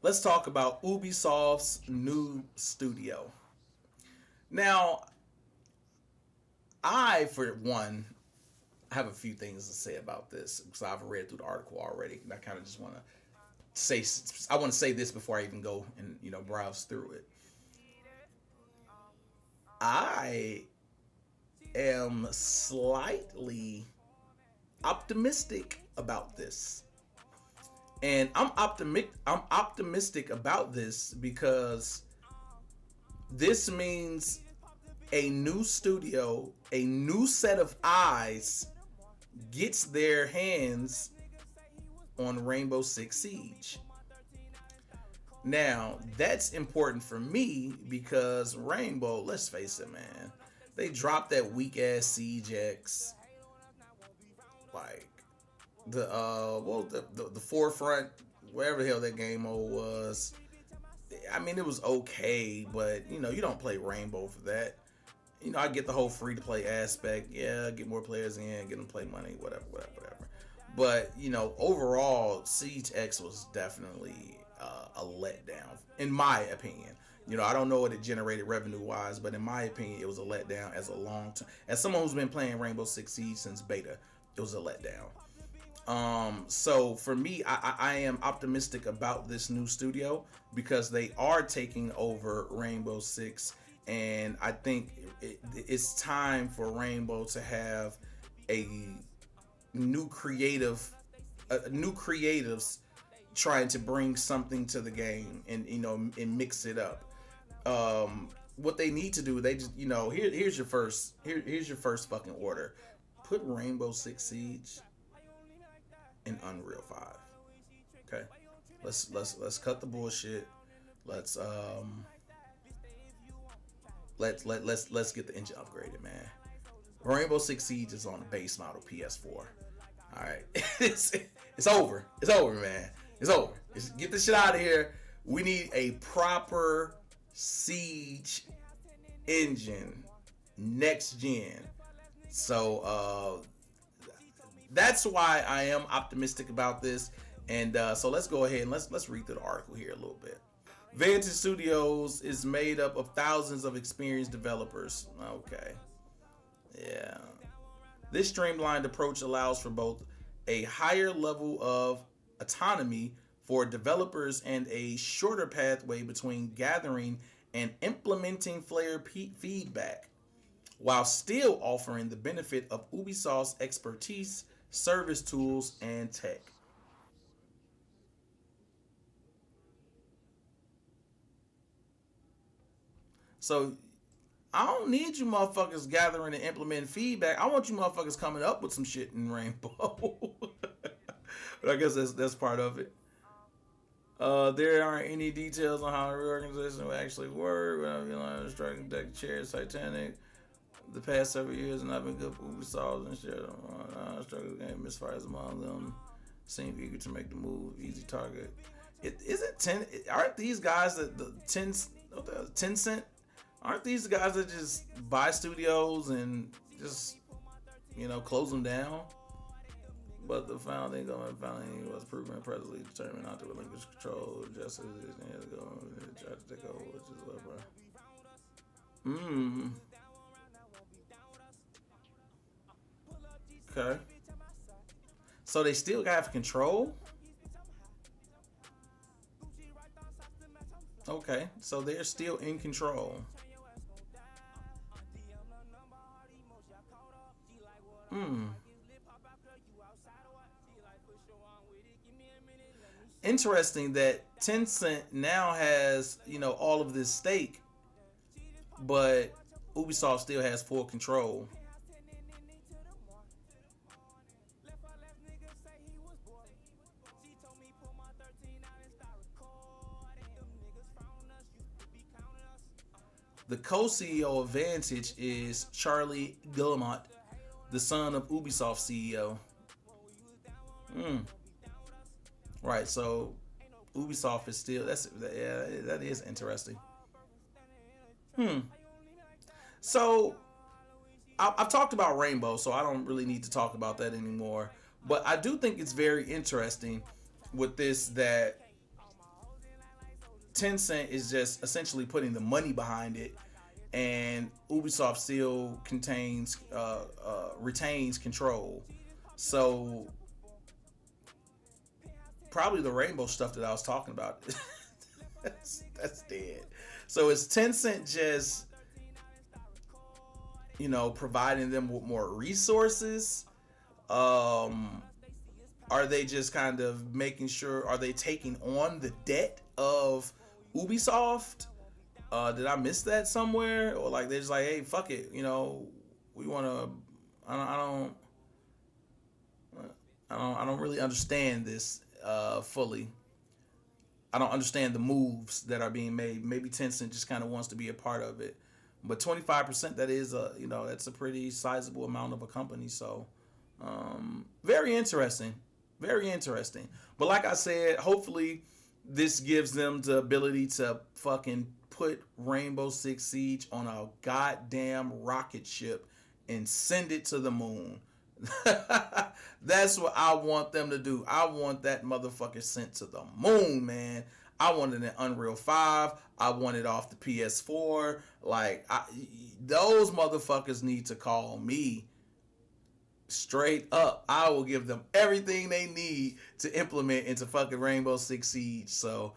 let's talk about Ubisoft's new studio. Now, I, for one, have a few things to say about this because I've read through the article already, and I kind of just want to say, I want to say this before I even go and browse through it. I am slightly optimistic about this. And I'm optimistic about this because this means a new studio, a new set of eyes gets their hands on Rainbow Six Siege. Now, that's important for me because Rainbow, let's face it, man, they dropped that weak ass Siege X. Like, the forefront, wherever the hell that game mode was. I mean, it was okay, but you don't play Rainbow for that. I get the whole free to play aspect. Yeah, get more players in, get them to play money, whatever, whatever, whatever. But overall, Siege X was definitely a letdown, in my opinion. I don't know what it generated revenue wise, but in my opinion, it was a letdown as a long time. As someone who's been playing Rainbow Six Siege since beta, it was a letdown. So for me, I am optimistic about this new studio because they are taking over Rainbow Six, and I think it's time for Rainbow to have a new creative, new creatives trying to bring something to the game and and mix it up. What they need to do, they just here's your first fucking order. Put Rainbow Six Siege in Unreal 5. Okay. Let's cut the bullshit. Let's let's get the engine upgraded, man. Rainbow Six Siege is on the base model PS4. All right, it's over. It's over, man. It's over. Get this shit out of here. We need a proper Siege engine next gen. So that's why I am optimistic about this. And so let's go ahead and let's read through the article here a little bit. Vantage Studios is made up of thousands of experienced developers. Okay. Yeah. This streamlined approach allows for both a higher level of autonomy for developers and a shorter pathway between gathering and implementing player feedback, while still offering the benefit of Ubisoft's expertise, service tools, and tech. So I don't need you motherfuckers gathering and implementing feedback. I want you motherfuckers coming up with some shit in Rainbow. But I guess that's part of it. There aren't any details on how the reorganization will actually work. Striking deck chairs, Titanic. The past several years have not been good for Ubisoft and shit. Struggle game misfires among them. Seem eager to make the move. Easy target. It isn't ten. Aren't these guys that the Tencent? Aren't these the guys that just buy studios and just close them down? But the founding government finally was proven presently determined not to relinquish control just as it years ago. They tried to take over, which is whatever. Hmm. Okay. So they still have control. Okay. So they're still in control. Hmm. Interesting that Tencent now has all of this stake, but Ubisoft still has full control. The co-CEO of Vantage is Charlie Guillemot, the son of Ubisoft CEO. Hmm. Right. So Ubisoft is still yeah, that is interesting. Hmm. So I've talked about Rainbow, so I don't really need to talk about that anymore. But I do think it's very interesting with this that Tencent is just essentially putting the money behind it, and Ubisoft still retains control. So probably the rainbow stuff that I was talking about, that's dead. So is Tencent just providing them with more resources? Um, are they just kind of making sure? Are they taking on the debt of Ubisoft? Did I miss that somewhere? Or like they're just like, hey, fuck it, we want to. I don't really understand this fully. I don't understand the moves that are being made. Maybe Tencent just kind of wants to be a part of it, but 25%, that is that's a pretty sizable amount of a company. So very interesting, very interesting. But like I said, hopefully this gives them the ability to fucking put Rainbow Six Siege on a goddamn rocket ship and send it to the moon. That's what I want them to do. I want that motherfucker sent to the moon, man. I wanted an Unreal 5. I want it off the PS4. Like, those motherfuckers need to call me straight up. I will give them everything they need to implement into fucking Rainbow Six Siege. So,